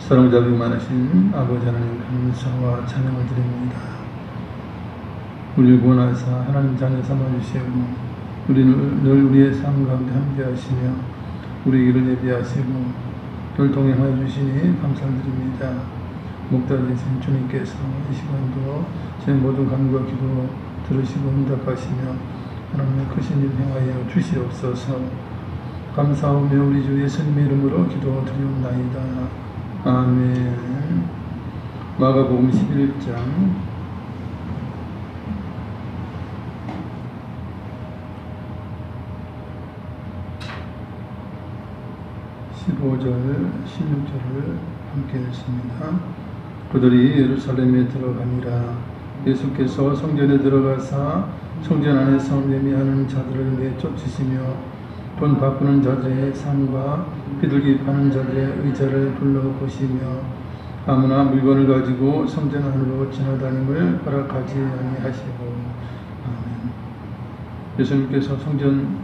사랑자비 많으신 아버지 하나님 감사와 찬양을 드립니다. 우리를 구원하사 하나님 자녀 삼아주시고 우리는 늘 우리의 삶 가운데 함께 하시며 우리 길을 예비하시고 늘 동행하여 주시니 감사를 드립니다. 목자 되신 주님께서 이 시간도 제 모든 간구와 기도 들으시고 응답하시며 하나님의 크신 일 행하여 주시옵소서. 감사하며 우리 주 예수님의 이름으로 기도드리옵나이다. 아멘. 마가복음 11장 15절 16절을 함께 읽습니다. 그들이 예루살렘에 들어가니라. 예수께서 성전에 들어가사 성전 안에서 매매하는 자들을 내쫓으시며 돈 바꾸는 자들의 상과 비둘기 파는 자들의 의자를 둘러보시며 아무나 물건을 가지고 성전 안으로 지나다님을 허락하지 아니하시고. 아멘. 예수님께서 성전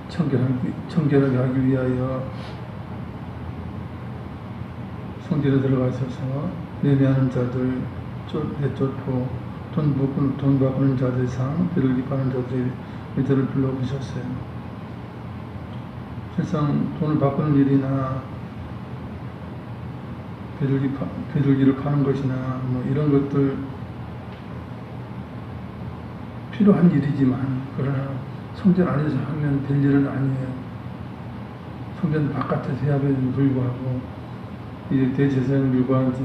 청결하게 하기 위하여 성전에 들어가셔서 매매하는 자들 내쫓고 돈 바꾸는 자들의 상, 비둘기 파는 자들의 의자를 불러보셨어요. 세상 돈을 바꾸는 일이나 비둘기를 파는 것이나 뭐 이런 것들 필요한 일이지만 그러나 성전 안에서 하면 될 일은 아니에요. 성전 바깥에서 해야 되는 불구하고 이제 대제사장들과 이제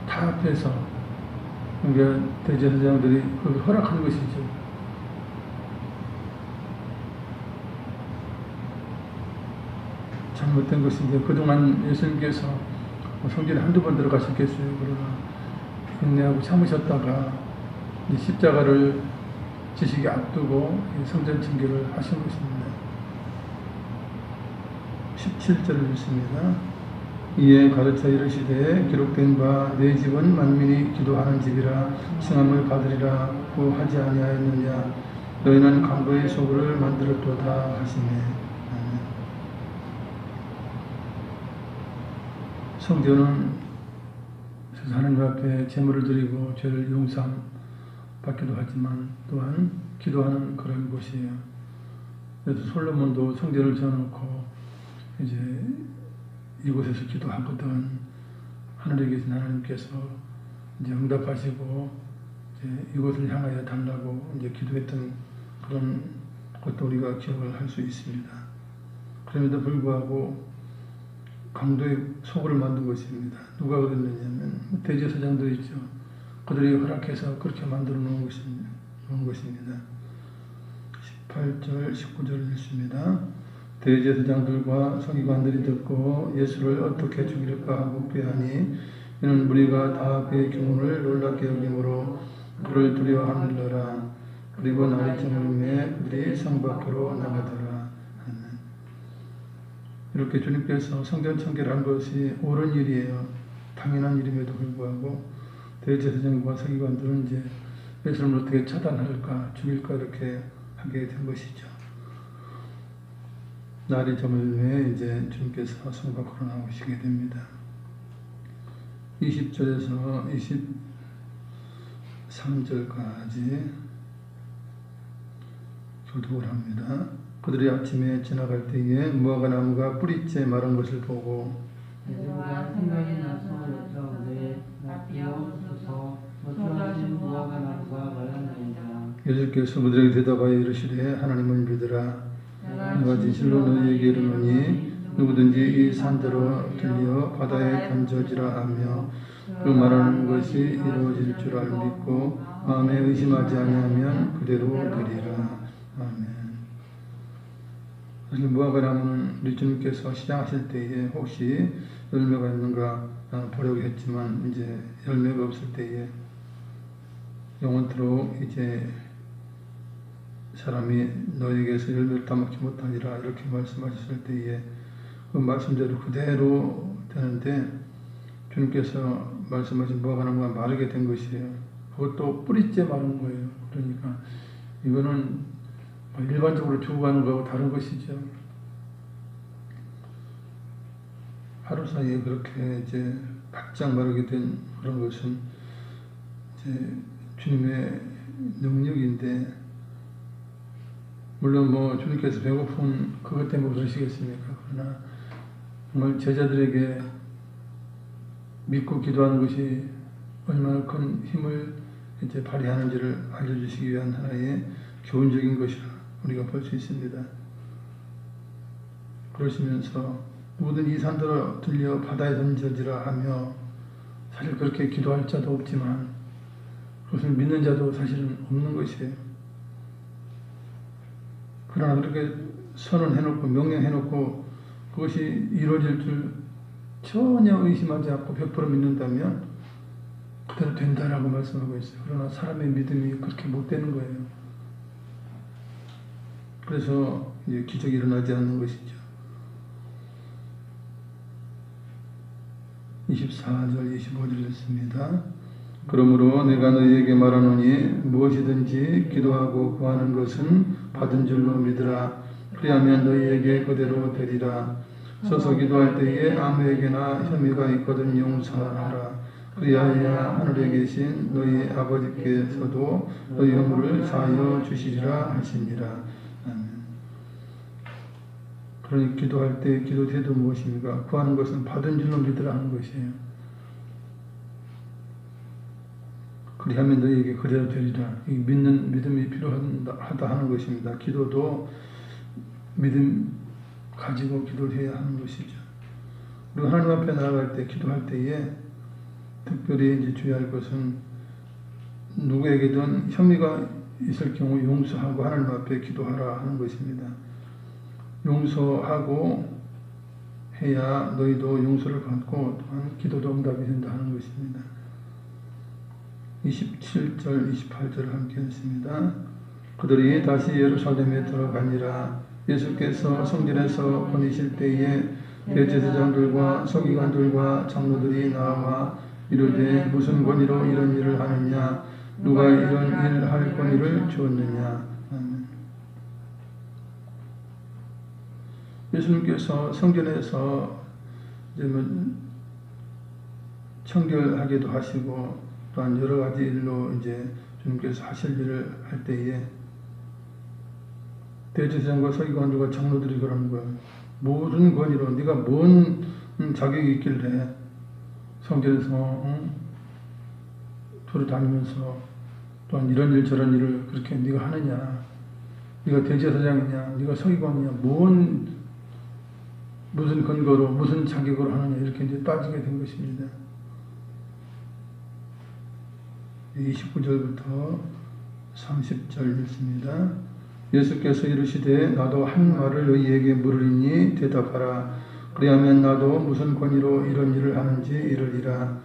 다 앞에서 그러니까 대제사장들이 그걸 허락한 것이죠. 잘못된 것인데 그동안 예수님께서 성전에 한두 번 들어가셨겠어요. 그러나 인내하고 참으셨다가 이 십자가를 지시기 앞두고 성전 청결을 하신 것입니다. 17절을 읽습니다. 이에 가르쳐 이르시되 기록된 바 내 집은 만민이 기도하는 집이라 칭함을 받으리라고 하지 아니하였느냐. 너희는 강도의 소굴을 만들었도다 하시네. 성전은 하나님 앞에 제물을 드리고 죄를 용서받기도 하지만 또한 기도하는 그런 곳이에요. 그래서 솔로몬도 성전을 지어놓고 이제 이곳에서 기도하거든 하늘에 계신 하나님께서 이제 응답하시고 이제 이곳을 향하여 달라고 이제 기도했던 그런 것도 우리가 기억을 할 수 있습니다. 그럼에도 불구하고 강도의 소굴을 만든 것입니다. 누가 그랬느냐면 대제사장들 있죠. 그들이 허락해서 그렇게 만들어 놓은 것입니다. 18절 19절 읽습니다. 대제사장들과 서기관들이 듣고 예수를 어떻게 죽일까 하고 꾀하니 이는 무리가 다 그의 교훈을 놀랍게 여김으로 그를 두려워하느니라. 그리고 날이 저물매 그들이 성 밖으로 나가더라. 이렇게 주님께서 성전 청결한 것이 옳은 일이에요. 당연한 일임에도 불구하고 대제사장과 서기관들은 이제 예수를 어떻게 차단할까 죽일까 이렇게 하게 된 것이죠. 날이 저물 후에 이제 주님께서 성과 걸어나오시게 됩니다. 20절에서 23절까지 교독을 합니다. 그들이 아침에 지나갈 때에 무화과 나무가 뿌리째 마른 것을 보고 여호와 생각이 나서 여호와의 납비하옵소서 어떠하신 무화과 나무가 말랐나이다. 예수께서 그들에게 대답하여 이르시되 하나님을 믿으라. 내가 진실로 너희에게 이르노니 누구든지 이 산대로 들려 바다에 던져지라 하며 그 말하는 것이 이루어질 줄 믿고 마음에 의심하지 아니하면 그대로 되리라. 아멘. 사실 무화과 나무는 우리 주님께서 시장하실 때에 혹시 열매가 있는가 보려고 했지만 이제 열매가 없을 때에 영원토록 이제 사람이 너에게서 열매를 따먹지 못하리라 이렇게 말씀하셨을 때에 그 말씀대로 그대로 되는데 주님께서 말씀하신 무화과 나무가 마르게 된 것이에요. 그것도 뿌리째 마른 거예요. 그러니까 이거는 일반적으로 죽어가는 거하고 다른 것이죠. 하루 사이에 그렇게 이제 바짝 마르게 된 그런 것은 이제 주님의 능력인데, 물론 뭐 주님께서 배고픈 그것 때문에 그러시겠습니까? 그러나 정말 제자들에게 믿고 기도하는 것이 얼마나 큰 힘을 이제 발휘하는지를 알려주시기 위한 하나의 교훈적인 것이라 우리가 볼 수 있습니다. 그러시면서 모든 이 산들어 들려 바다에 던져지라 하며, 사실 그렇게 기도할 자도 없지만 그것을 믿는 자도 사실은 없는 것이에요. 그러나 그렇게 선언해놓고 명령해놓고 그것이 이루어질 줄 전혀 의심하지 않고 100% 믿는다면 그대로 된다라고 말씀하고 있어요. 그러나 사람의 믿음이 그렇게 못 되는 거예요. 그래서 이제 기적이 일어나지 않는 것이죠. 24절 25절 읽습니다. 그러므로 내가 너희에게 말하노니 무엇이든지 기도하고 구하는 것은 받은 줄로 믿으라. 그리하면 너희에게 그대로 되리라. 서서 기도할 때에 아무에게나 혐의가 있거든 용서하라. 그리하여 하늘에 계신 너희 아버지께서도 너희 허물을 사하여 주시리라 하시니라. 아멘. 그러니 기도할 때 기도 태도 무엇입니까? 구하는 것은 받은 줄로 믿으라 하는 것이에요. 그리하면 너희에게 그대로 되리라. 이 믿는 믿음이 필요하다 하는 것입니다. 기도도 믿음 가지고 기도해야 하는 것이죠. 우리가 하나님 앞에 나아갈 때 기도할 때에 특별히 이제 주의할 것은 누구에게든 혐의가 있을 경우 용서하고 하나님 앞에 기도하라 하는 것입니다. 용서하고 해야 너희도 용서를 받고 또한 기도도 응답이 된다 하는 것입니다. 27절 28절을 함께 했습니다. 그들이 다시 예루살렘에 들어가니라. 예수께서 성전에서 보내실 때에 대제사장들과 서기관들과 장로들이 나와 이르되 무슨 권위로 이런 일을 하느냐, 누가 이런 일을 할 권위를 주었느냐. 아멘. 예수님께서 성전에서 이제 뭐 청결하게도 하시고 또한 여러 가지 일로 이제 주님께서 하실 일을 할 때에 대제사장과 서기관들과 장로들이 그러는 거예요. 무슨 권위로 네가 뭔 자격이 있길래 성전에서 돌아다니면서 또한 이런 일 저런 일을 그렇게 네가 하느냐, 네가 대제사장이냐, 네가 서기관이냐, 무슨 근거로 무슨 자격으로 하느냐 이렇게 이제 따지게 된 것입니다. 29절부터 30절 읽습니다. 예수께서 이르시되 나도 한 말을 너희에게 물으리니 대답하라. 그리하면 나도 무슨 권위로 이런 일을 하는지 이르리라.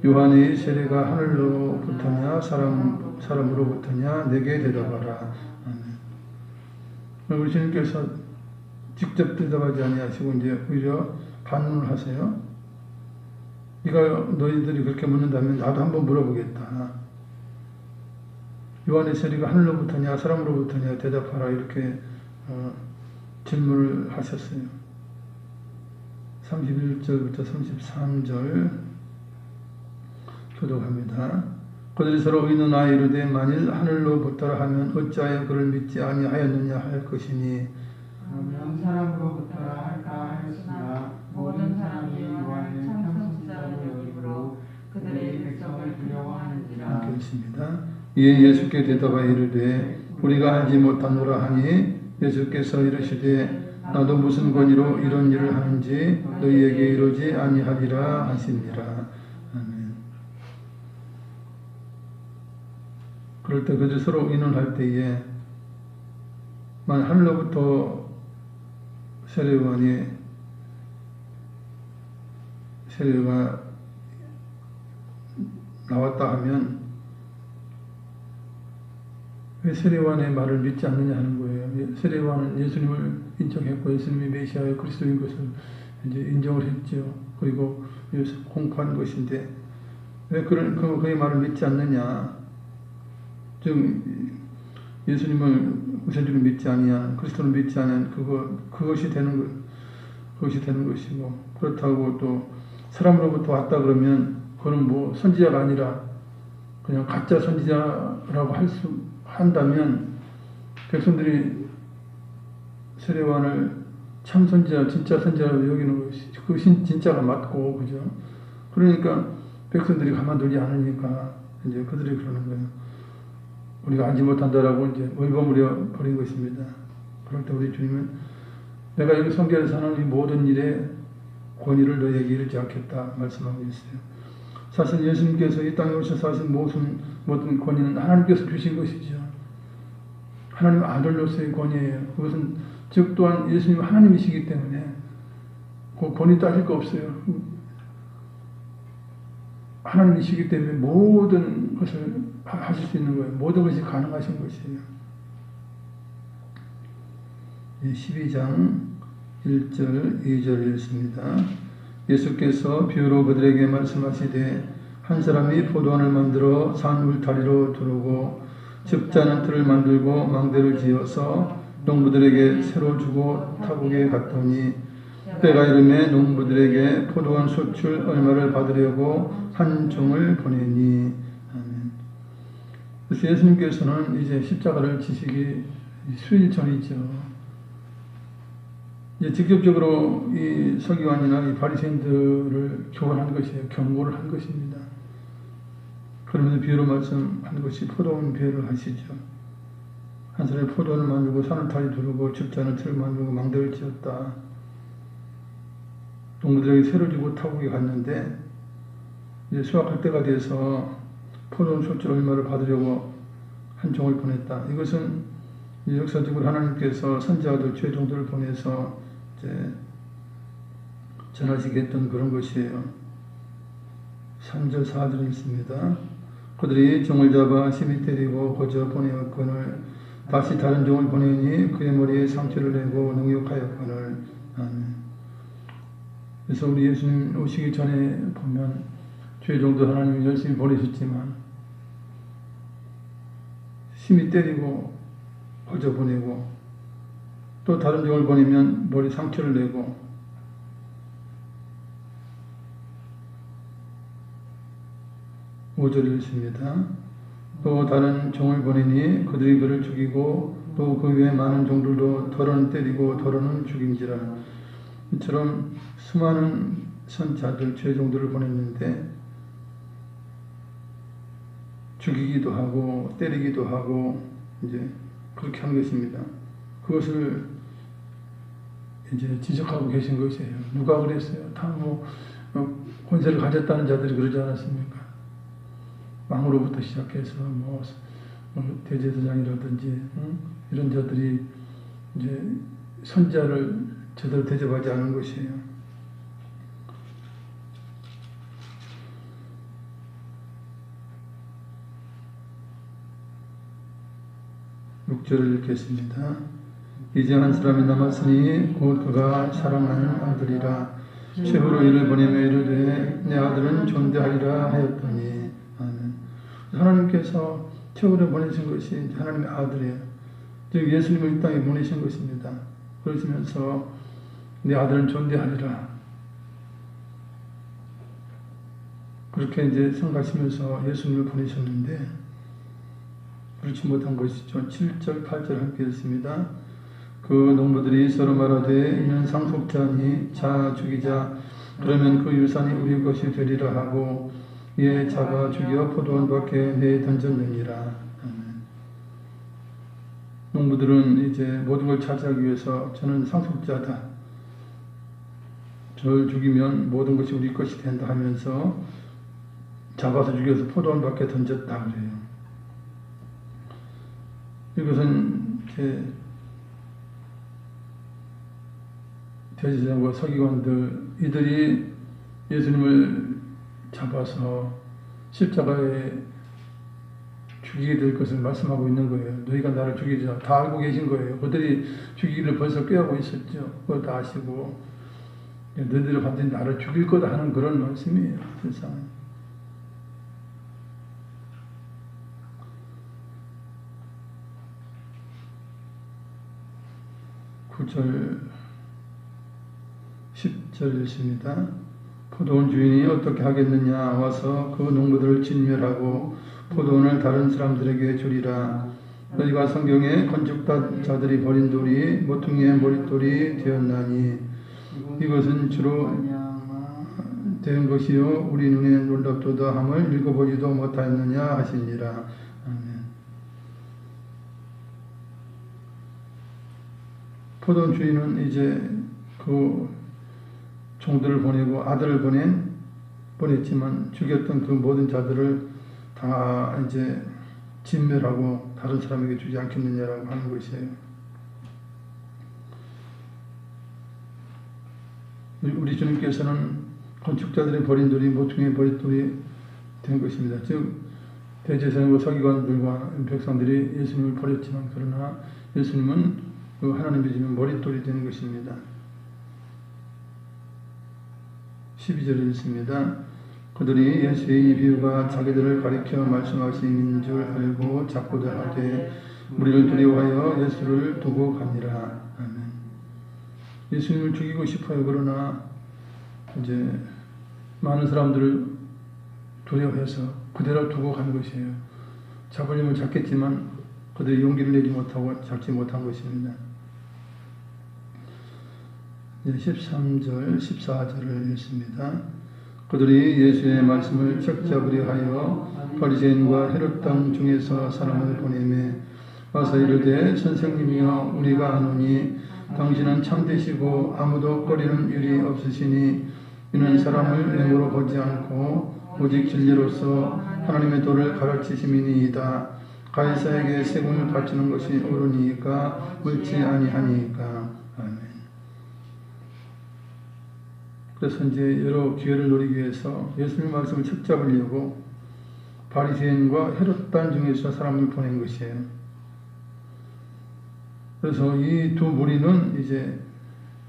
요한의 세례가 하늘로부터냐 사람으로부터냐 내게 대답하라. 아멘. 우리 주님께서 직접 대답하지 아니하시고 이제 오히려 반문을 하세요. 네가 너희들이 그렇게 묻는다면 나도 한번 물어보겠다. 요한의 세례가 하늘로부터냐 사람으로부터냐 대답하라. 이렇게 질문을 하셨어요. 31절부터 33절 교독합니다. 그들이 서로 의논하여 이르되 만일 하늘로 붙더라 하면 어찌하여 그를 믿지 아니하였느냐 할 것이니 그러면 사람으로부터라 할까 하였으나 모든 사람이 요한을 참 선지자로 여기므로 그들의 백성을 두려워하는지라. 그렇습니다. 이에 예수께 대답하여 이르되 우리가 알지 못하노라 하니 예수께서 이르시되 나도 무슨 권위로 이런 일을 하는지 너희에게 이르지 아니하리라 하시니라. 아멘. 그럴 때 그들 서로 의논할 때에 만 하늘로부터 세례가 나왔다 하면 왜 세례요한의 말을 믿지 않느냐 하는 거예요. 세례요한은 예수님을 인정했고 예수님이 메시아의 그리스도인 것을 이제 인정을 했죠. 그리고 공포한 것인데 왜 그의 말을 믿지 않느냐? 즉 예수님을 우선적으로 믿지 아니한 그리스도를 믿지 않은 그것이 되는 것이고 그렇다고 또 사람으로부터 왔다 그러면 그는 뭐 선지자가 아니라 그냥 가짜 선지자라고 한다면 백성들이 세례요한을 참 선지자, 진짜 선지자로 여기는 것이 그 진짜가 맞고 그죠? 그러니까 백성들이 가만두지 않으니까 이제 그들이 그러는 거예요. 우리가 알지 못한다라고 이제 의범을 버린 것입니다. 그럴 때 우리 주님은 내가 여기 성경에서 하는 이 모든 일에 권위를 너에게 이르지 않겠다 말씀하고 있어요. 사실 예수님께서 이 땅에 오셔서 하신 모든 권위는 하나님께서 주신 것이죠. 하나님 아들로서의 권위예요. 그것은 즉 또한 예수님 하나님이시기 때문에 그 권위 따질 거 없어요. 하나님이시기 때문에 모든 것을 하실 수 있는 거예요. 모든 것이 가능하신 것이에요. 12장 1절 2절 읽습니다. 예수께서 비유로 그들에게 말씀하시되 한 사람이 포도원을 만들어 산 울타리로 두르고 집자는 틀을 만들고 망대를 지어서 농부들에게 새로 주고 타국에 갔더니 때가 이름에 농부들에게 포도원 수출 얼마를 받으려고 한 종을 보내니. 아멘. 그래서 예수님께서는 이제 십자가를 지시기 수일 전이죠. 이제 직접적으로 이 서기관이나 이 바리새인들을 교훈한 것이에요. 경고를 한 것입니다. 그러면서 비유로 말씀한 것이 포도원 비유를 하시죠. 한 사람이 포도원을 만들고 산울타리 두르고 집자는 틀을 만들고 망대를 지었다. 농부들에게 새로 주고 타국에 갔는데 이제 수확할 때가 돼서 포도원 수출 얼마를 받으려고 한 종을 보냈다. 이것은 역사적으로 하나님께서 선지자들 죄종들을 보내서 이제 전하시게 했던 그런 것이에요. 3절 4절 있습니다. 그들이 종을 잡아 심히 때리고 거저 보내었거늘 다시 다른 종을 보내니 그의 머리에 상처를 내고 능욕하였거늘. 아멘. 그래서 우리 예수님 오시기 전에 보면 죄종도 하나님이 열심히 보내셨지만 심히 때리고 거저 보내고 또 다른 종을 보내면 머리 상처를 내고 오절이 있습니다. 또 다른 종을 보내니 그들이 그를 죽이고 또 그 외에 많은 종들도 더러는 때리고 더러는 죽임지라. 이처럼 수많은 선자들 죄종들을 보냈는데 죽이기도 하고 때리기도 하고 이제 그렇게 한 것입니다. 그것을 이제 지적하고 계신 것이에요. 누가 그랬어요? 다 권세를 가졌다는 자들이 그러지 않았습니까? 왕으로부터 시작해서 대제사장이라든지 이런 자들이 이제 선자를 제대로 대접하지 않은 것이에요. 6절을 읽겠습니다. 이제 한 사람이 남았으니 곧 그가 사랑하는 아들이라. 최후로 이를 보내며 이르되 내 아들은 존대하리라 하였더니. 아멘. 하나님께서 최후로 보내신 것이 하나님의 아들이에요. 즉 예수님을 이 땅에 보내신 것입니다. 그러시면서 내 아들은 존대하리라. 그렇게 이제 생각하시면서 예수님을 보내셨는데 그렇지 못한 것이죠. 7절, 8절 함께 읽습니다. 그 농부들이 서로 말하되 이는 상속자니 자 죽이자. 그러면 그 유산이 우리 것이 되리라 하고 이에 잡아 죽여 포도원 밖에 내 던졌느니라. 농부들은 이제 모든 걸 차지하기 위해서 저는 상속자다. 저를 죽이면 모든 것이 우리 것이 된다 하면서 잡아서 죽여서 포도원 밖에 던졌다 그래요. 이것은 이제 대제사장과 서기관들 이들이 예수님을 잡아서 십자가에 죽이게 될 것을 말씀하고 있는 거예요. 너희가 나를 죽이자. 다 알고 계신 거예요. 그들이 죽이기를 벌써 꾀하고 있었죠. 그걸 다 아시고 너희들이 반드시 나를 죽일 거다 하는 그런 말씀이에요. 실상은. 9절 10절 읽습니다. 포도원 주인이 어떻게 하겠느냐 와서 그 농부들을 진멸하고 포도원을 다른 사람들에게 주리라. 너희가 성경에 건축자들이 버린 돌이 모퉁이의 머릿돌이 되었나니 이것은 주로 된 것이요 우리 눈에 놀랍도다 함을 읽어보지도 못하였느냐 하시니라. 아멘. 포도원 주인은 이제 그 종들을 보내고 아들을 보냈지만 죽였던 그 모든 자들을 다 이제 진멸하고 다른 사람에게 주지 않겠느냐라고 하는 것이에요. 우리 주님께서는 건축자들이 버린 돌이 모퉁이의 머릿돌이 된 것입니다. 즉 대제사장과 서기관들과 백성들이 예수님을 버렸지만 그러나 예수님은 그 하나님의 주는 머릿돌이 되는 것입니다. 12절에 있습니다. 그들이 예수의 이 비유가 자기들을 가리켜 말씀하신 줄 알고 자꾸들 하되 우리를 두려워하여 예수를 두고 가니라. 아멘. 예수님을 죽이고 싶어요. 그러나 이제 많은 사람들을 두려워해서 그대로 두고 간 것이에요. 잡으려면 잡겠지만 그들이 용기를 내지 못하고 잡지 못한 것입니다. 13절, 14절을 읽습니다. 그들이 예수의 말씀을 척잡으려 하여 바리새인과 헤롯 땅 중에서 사람을 보내매 와서 이르되 선생님이여 우리가 아노니 당신은 참되시고 아무도 꺼리는 일이 없으시니 이는 사람을 외모로 보지 않고 오직 진리로서 하나님의 도를 가르치심이니이다. 가이사에게 세금을 바치는 것이 옳으니까 옳지 아니하니까. 아멘. 그래서 이제 여러 기회를 노리기 위해서 예수님 말씀을 척잡으려고 바리새인과 헤롯 땅 중에서 사람을 보낸 것이에요. 그래서 이 두 무리는 이제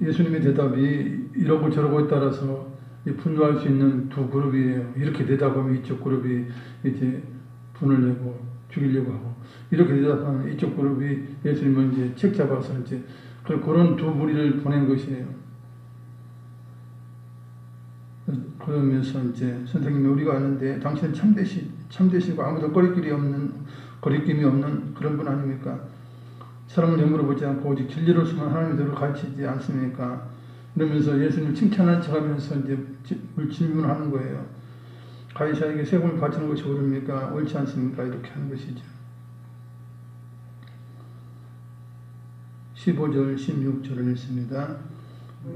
예수님의 대답이 이러고 저러고에 따라서 분노할 수 있는 두 그룹이에요. 이렇게 대답하면 이쪽 그룹이 이제 분을 내고 죽이려고 하고, 이렇게 대답하면 이쪽 그룹이 예수님을 이제 책 잡아서 이제 그런 두 무리를 보낸 것이에요. 그러면서 이제 선생님이 우리가 아는데 당신은 참되시고 아무도 거리낌이 없는 그런 분 아닙니까? 사람을 영으로 보지 않고 오직 진리로서만 하나님의 도를 가르치지 않습니까? 이러면서 예수님을 칭찬한 척하면서 이제 질문하는 거예요. 가이사에게 세금을 바치는 것이 옳습니까? 옳지 않습니까? 이렇게 하는 것이죠. 15절, 16절을 읽습니다.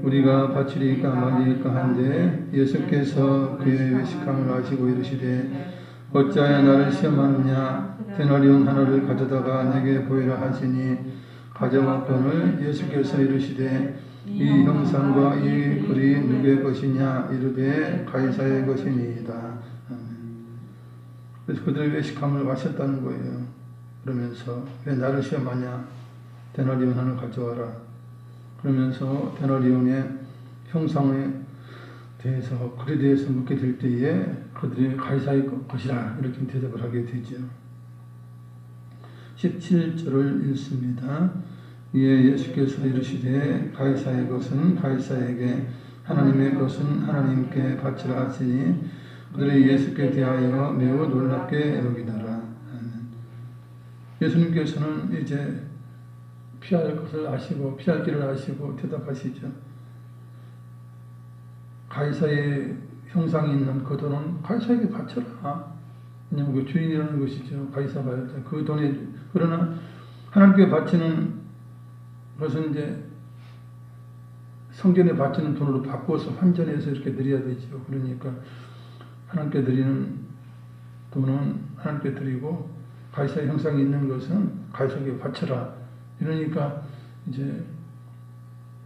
우리가 바치리까 말리까 한데 예수께서 그의 외식함을 아시고 이르시되 어찌하여 나를 시험하느냐. 데나리온 하나를 가져다가 내게 보이라 하시니 가져왔거늘 예수께서 이르시되 이 형상과 이 글이 누구의 것이냐. 이르되 가이사의 것이니이다. 그래서 그들의 외식함을 마셨다는 거예요. 그러면서 왜 나를 시험하냐. 데나리온 하나를 가져와라. 그러면서 데나리온의 형상에 대해서 글에 대해서 묻게 될 때에 그들이 가이사의 것이라 이렇게 대답을 하게 되죠. 17절을 읽습니다. 이에 예수께서 이르시되 가이사의 것은 가이사에게 하나님의 것은 하나님께 바치라 하시니 그들이 예수께 대하여 매우 놀랍게 여기더라. 예수님께서는 이제 피할 것을 아시고 피할 길을 아시고 대답하시죠. 가이사의 형상이 있는 그 돈은 가이사에게 바쳐라. 왜냐하면 그 주인이라는 것이죠. 가이사가 그 돈에, 그러나 하나님께 바치는 것은 이제 성전에 바치는 돈으로 바꿔서 환전해서 이렇게 드려야 되죠. 그러니까 하나님께 드리는 돈은 하나님께 드리고 가이사의 형상이 있는 것은 가이사에게 바쳐라. 이러니까 이제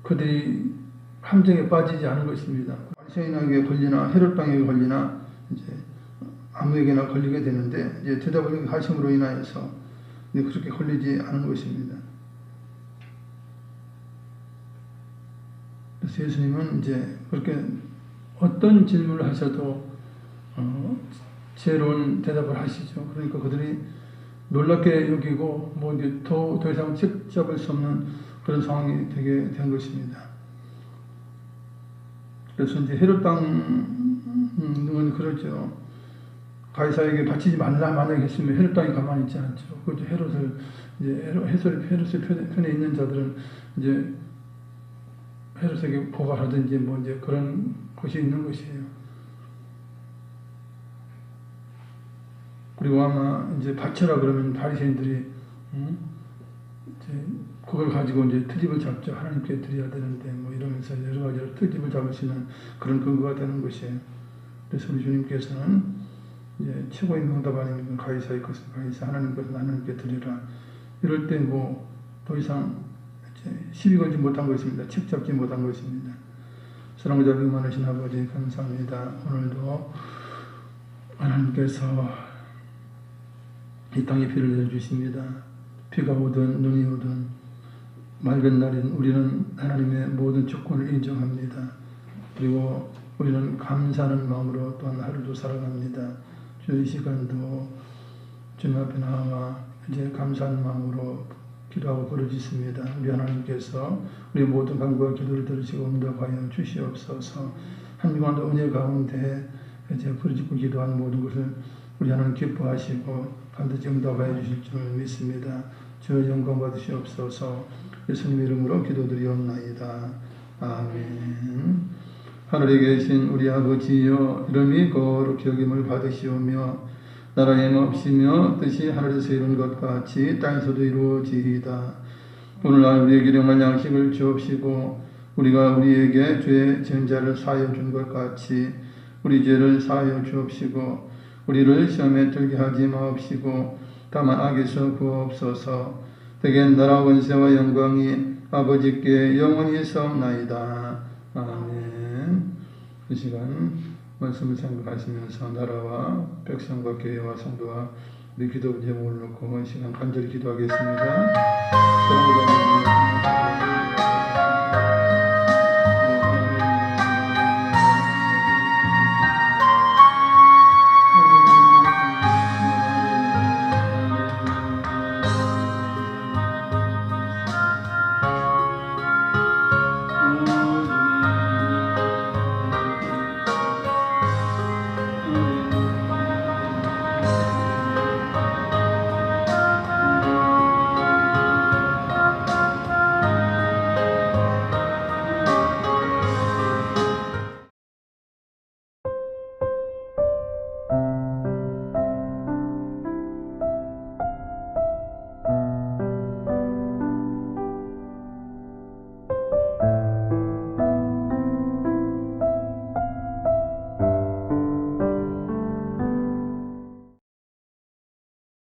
그들이 함정에 빠지지 않은 것입니다. 바리새인에게 걸리나 헤롯 왕에게 걸리나 이제 아무에게나 걸리게 되는데 이제 대답을 하심으로 인하여서 이제 그렇게 걸리지 않은 것입니다. 그래서 예수님은 이제 그렇게 어떤 질문을 하셔도 지혜로운 대답을 하시죠. 그러니까 그들이 놀랍게 여기고 뭐 이제 더 이상 책 잡을 수 없는 그런 상황이 되게 된 것입니다. 그래서 이제 헤롯 땅은 그렇죠. 가이사에게 바치지 말라 만약에 했으면 헤롯 땅이 가만히 있지 않죠. 그것도 헤롯을 이제 헤롯의 편에 있는 자들은 이제 헤롯에게 고발하든지 뭐 이제 그런 것이 있는 것이에요. 그리고 아마 이제 바쳐라 그러면 바리새인들이 이제 그걸 가지고 이제 트집을 잡죠. 하나님께 드려야 되는데 뭐 이러면서 여러 가지로 트집을 잡을 수 있는 그런 근거가 되는 것이에요. 그래서 우리 주님께서는 이제 최고의 명답 아닙니까? 가이사의 것은 가이사, 하나님 것은 하나님께 드리라. 이럴 때 뭐 더 이상 시비 걸지 못한 것입니다. 책 잡지 못한 것입니다. 사랑과 자비 많으신 아버지 감사합니다. 오늘도 하나님께서 이 땅에 비를 내려주십니다. 비가 오든 눈이 오든 맑은 날인 우리는 하나님의 모든 조건을 인정합니다. 그리고 우리는 감사하는 마음으로 또한 하루도 살아갑니다. 이 시간도 주님 앞에 나와 이제 감사하는 마음으로 기도하고 부르짖습니다. 우리 하나님께서 우리 모든 간구와 기도를 들으시고 응답하여 주시옵소서. 한 주간도 은혜 가운데 이제 부르짖고 기도하는 모든 것을 우리 하나님 기뻐하시고 반드시 응답하여 주실 줄 믿습니다. 주의 영광 받으시옵소서. 예수님 이름으로 기도드리옵나이다. 아멘. 하늘에 계신 우리 아버지여, 이름이 거룩히 여김을 받으시오며 나라의 없이며 뜻이 하늘에서 이룬 것 같이 땅에서도 이루어지이다. 오늘날 우리에게 일용할 양식을 주옵시고 우리가 우리에게 죄의 지은 자를 사하여 준 것 같이 우리 죄를 사하여 주옵시고 우리를 시험에 들게 하지 마옵시고 다만 악에서 구하옵소서. 대개 나라 원세와 영광이 아버지께 영원히 있사옵나이다. 아멘. 이 시간 말씀을 생각하시면서 나라와 백성과 교회와 성도와 우리 기도 제목을 놓고 이 시간 간절히 기도하겠습니다.